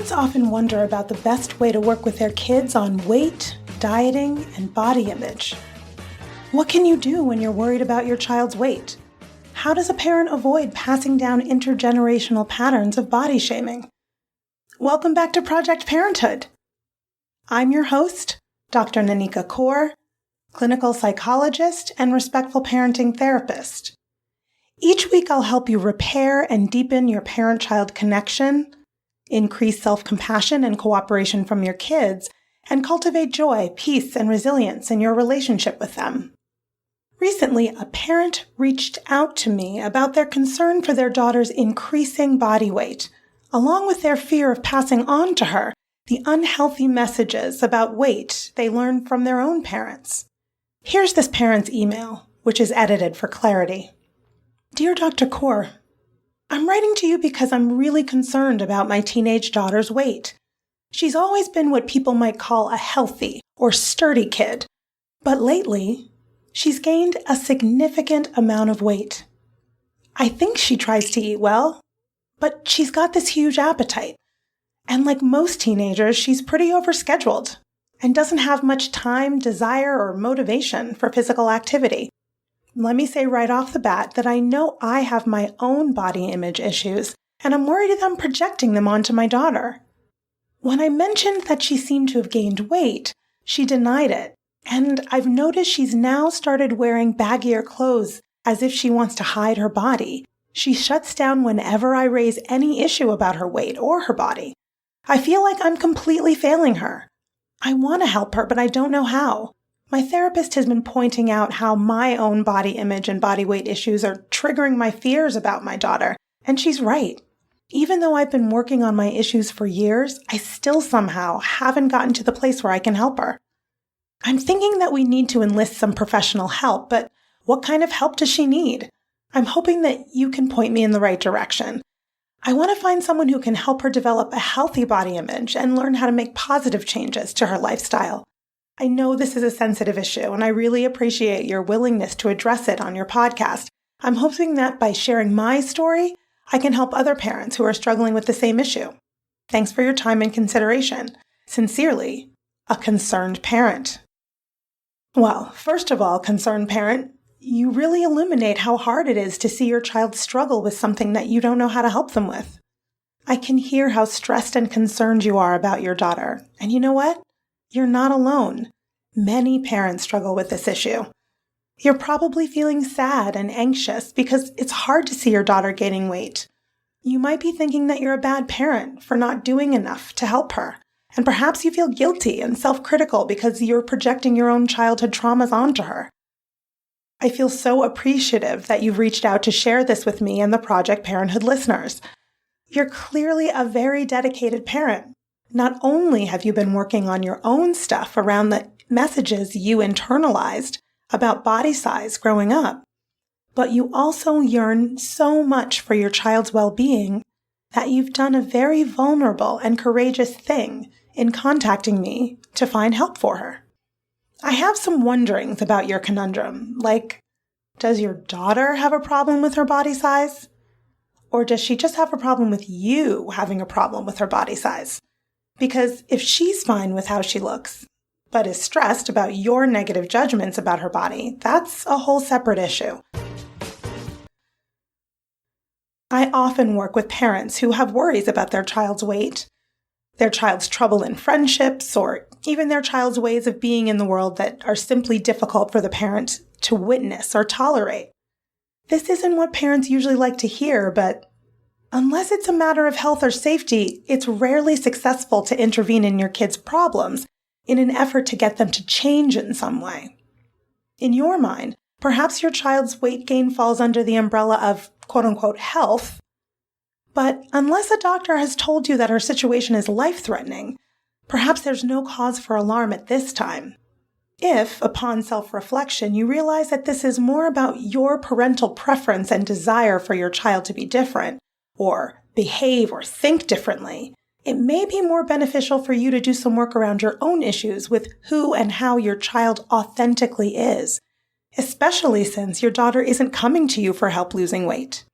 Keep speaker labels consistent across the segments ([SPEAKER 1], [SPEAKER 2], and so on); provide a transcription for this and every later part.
[SPEAKER 1] Parents often wonder about the best way to work with their kids on weight, dieting, and body image. What can you do when you're worried about your child's weight? How does a parent avoid passing down intergenerational patterns of body shaming? Welcome back to Project Parenthood. I'm your host, Dr. Nanika Coor, clinical psychologist and respectful parenting therapist. Each week I'll help you repair and deepen your parent-child connection, increase self-compassion and cooperation from your kids, and cultivate joy, peace, and resilience in your relationship with them. Recently, a parent reached out to me about their concern for their daughter's increasing body weight, along with their fear of passing on to her the unhealthy messages about weight they learned from their own parents. Here's this parent's email, which is edited for clarity. Dear Dr. Coor, I'm writing to you because I'm really concerned about my teenage daughter's weight. She's always been what people might call a healthy or sturdy kid, but lately, she's gained a significant amount of weight. I think she tries to eat well, but she's got this huge appetite. And like most teenagers, she's pretty overscheduled and doesn't have much time, desire, or motivation for physical activity. Let me say right off the bat that I know I have my own body image issues, and I'm worried that I'm projecting them onto my daughter. When I mentioned that she seemed to have gained weight, she denied it, and I've noticed she's now started wearing baggier clothes as if she wants to hide her body. She shuts down whenever I raise any issue about her weight or her body. I feel like I'm completely failing her. I want to help her, but I don't know how. My therapist has been pointing out how my own body image and body weight issues are triggering my fears about my daughter, and she's right. Even though I've been working on my issues for years, I still somehow haven't gotten to the place where I can help her. I'm thinking that we need to enlist some professional help, but what kind of help does she need? I'm hoping that you can point me in the right direction. I want to find someone who can help her develop a healthy body image and learn how to make positive changes to her lifestyle. I know this is a sensitive issue, and I really appreciate your willingness to address it on your podcast. I'm hoping that by sharing my story, I can help other parents who are struggling with the same issue. Thanks for your time and consideration. Sincerely, a concerned parent. Well, first of all, concerned parent, you really illuminate how hard it is to see your child struggle with something that you don't know how to help them with. I can hear how stressed and concerned you are about your daughter. And you know what? You're not alone. Many parents struggle with this issue. You're probably feeling sad and anxious because it's hard to see your daughter gaining weight. You might be thinking that you're a bad parent for not doing enough to help her. And perhaps you feel guilty and self-critical because you're projecting your own childhood traumas onto her. I feel so appreciative that you've reached out to share this with me and the Project Parenthood listeners. You're clearly a very dedicated parent. Not only have you been working on your own stuff around the messages you internalized about body size growing up, but you also yearn so much for your child's well-being that you've done a very vulnerable and courageous thing in contacting me to find help for her. I have some wonderings about your conundrum, like, does your daughter have a problem with her body size? Or does she just have a problem with you having a problem with her body size? Because if she's fine with how she looks, but is stressed about your negative judgments about her body, that's a whole separate issue. I often work with parents who have worries about their child's weight, their child's trouble in friendships, or even their child's ways of being in the world that are simply difficult for the parent to witness or tolerate. This isn't what parents usually like to hear, but unless it's a matter of health or safety, it's rarely successful to intervene in your kids' problems in an effort to get them to change in some way. In your mind, perhaps your child's weight gain falls under the umbrella of quote-unquote health, but unless a doctor has told you that her situation is life-threatening, perhaps there's no cause for alarm at this time. If, upon self-reflection, you realize that this is more about your parental preference and desire for your child to be different, or behave or think differently, it may be more beneficial for you to do some work around your own issues with who and how your child authentically is, especially since your daughter isn't coming to you for help losing weight.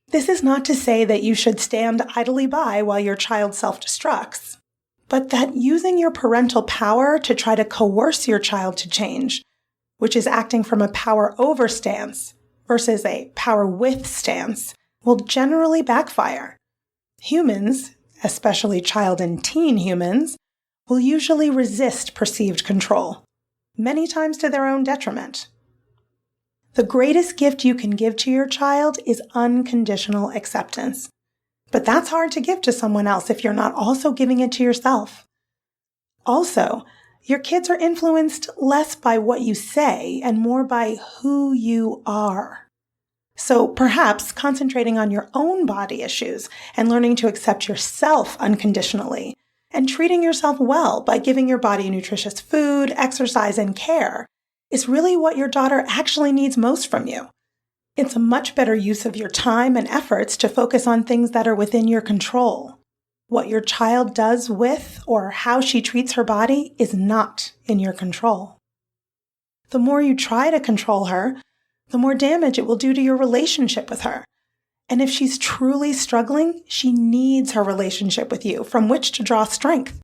[SPEAKER 1] This is not to say that you should stand idly by while your child self-destructs, but that using your parental power to try to coerce your child to change, which is acting from a power over stance versus a power with stance, will generally backfire. Humans, especially child and teen humans, will usually resist perceived control, many times to their own detriment. The greatest gift you can give to your child is unconditional acceptance. But that's hard to give to someone else if you're not also giving it to yourself. Also, your kids are influenced less by what you say and more by who you are. So perhaps concentrating on your own body issues and learning to accept yourself unconditionally and treating yourself well by giving your body nutritious food, exercise, and care is really what your daughter actually needs most from you. It's a much better use of your time and efforts to focus on things that are within your control. What your child does with or how she treats her body is not in your control. The more you try to control her, the more damage it will do to your relationship with her. And if she's truly struggling, she needs her relationship with you from which to draw strength.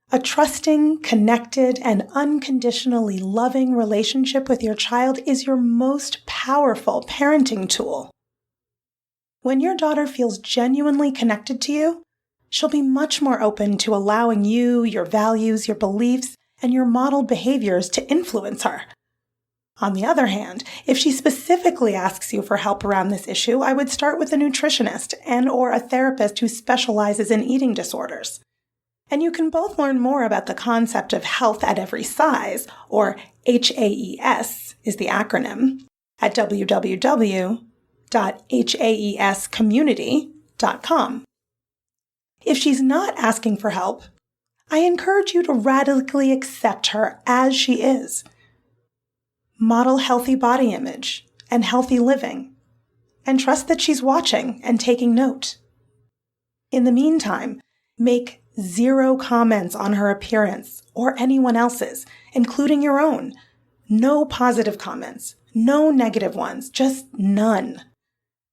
[SPEAKER 1] A trusting, connected, and unconditionally loving relationship with your child is your most powerful parenting tool. When your daughter feels genuinely connected to you, she'll be much more open to allowing you, your values, your beliefs, and your modeled behaviors to influence her. On the other hand, if she specifically asks you for help around this issue, I would start with a nutritionist and/or a therapist who specializes in eating disorders. And you can both learn more about the concept of health at every size, or HAES is the acronym, at www.haescommunity.com. If she's not asking for help, I encourage you to radically accept her as she is. Model healthy body image and healthy living, and trust that she's watching and taking note. In the meantime, make 0 comments on her appearance or anyone else's, including your own. No positive comments, no negative ones, just none.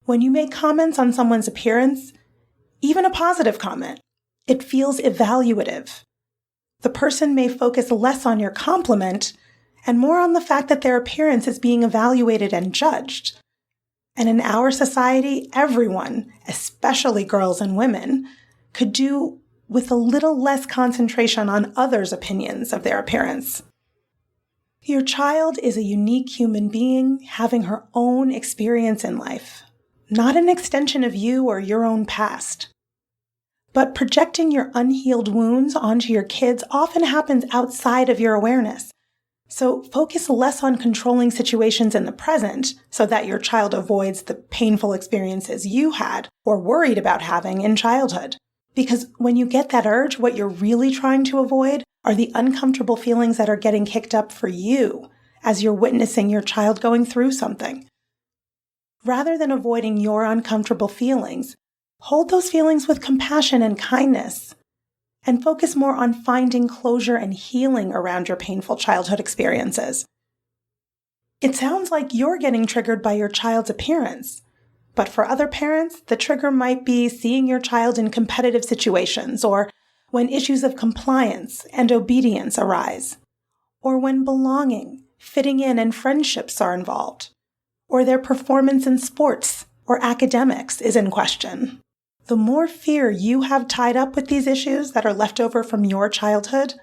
[SPEAKER 1] When you make comments on someone's appearance, even a positive comment, it feels evaluative. The person may focus less on your compliment and more on the fact that their appearance is being evaluated and judged. And in our society, everyone, especially girls and women, could do with a little less concentration on others' opinions of their appearance. Your child is a unique human being having her own experience in life, not an extension of you or your own past. But projecting your unhealed wounds onto your kids often happens outside of your awareness. So focus less on controlling situations in the present so that your child avoids the painful experiences you had or worried about having in childhood. Because when you get that urge, what you're really trying to avoid are the uncomfortable feelings that are getting kicked up for you as you're witnessing your child going through something. Rather than avoiding your uncomfortable feelings, hold those feelings with compassion and kindness, and focus more on finding closure and healing around your painful childhood experiences. It sounds like you're getting triggered by your child's appearance. But for other parents, the trigger might be seeing your child in competitive situations, or when issues of compliance and obedience arise, or when belonging, fitting in, and friendships are involved, or their performance in sports or academics is in question. The more fear you have tied up with these issues that are left over from your childhood,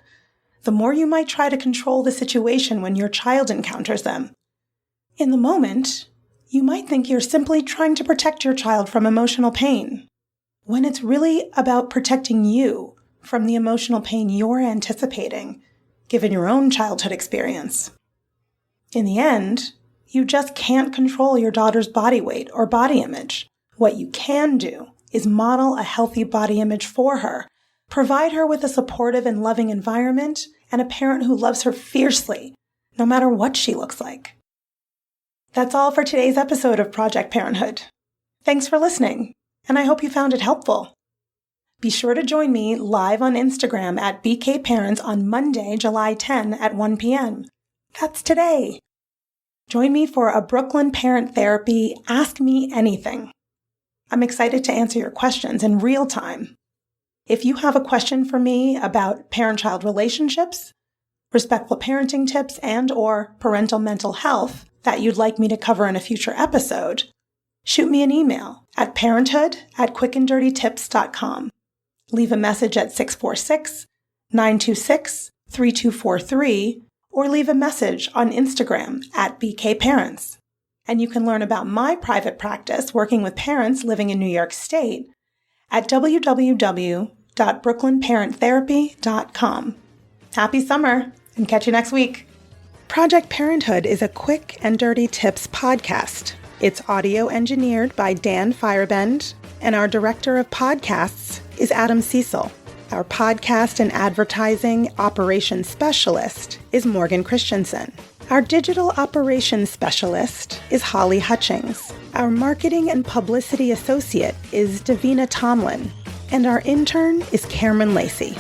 [SPEAKER 1] the more you might try to control the situation when your child encounters them. In the moment, you might think you're simply trying to protect your child from emotional pain, when it's really about protecting you from the emotional pain you're anticipating, given your own childhood experience. In the end, you just can't control your daughter's body weight or body image. What you can do is model a healthy body image for her, provide her with a supportive and loving environment, and a parent who loves her fiercely, no matter what she looks like. That's all for today's episode of Project Parenthood. Thanks for listening, and I hope you found it helpful. Be sure to join me live on Instagram at BK Parents on Monday, July 10 at 1 p.m. That's today. Join me for a Brooklyn Parent Therapy Ask Me Anything. I'm excited to answer your questions in real time. If you have a question for me about parent-child relationships, respectful parenting tips, and/or parental mental health that you'd like me to cover in a future episode, shoot me an email at parenthood@quickanddirtytips.com. Leave a message at 646-926-3243 or leave a message on Instagram at BKParents. And you can learn about my private practice working with parents living in New York State at www.brooklynparenttherapy.com. Happy summer, and catch you next week. Project Parenthood is a quick and dirty tips podcast. It's audio engineered by Dan Firebend, and our director of podcasts is Adam Cecil. Our podcast and advertising operations specialist is Morgan Christensen. Our digital operations specialist is Holly Hutchings. Our marketing and publicity associate is Davina Tomlin. And our intern is Cameron Lacey.